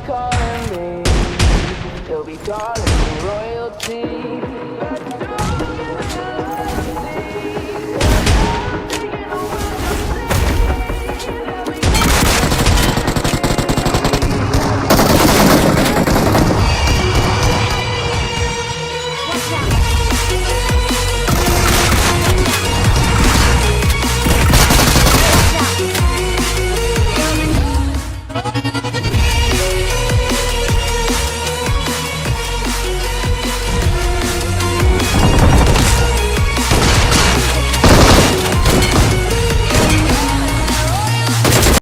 calling me. They'll be calling me royalty. Watch out!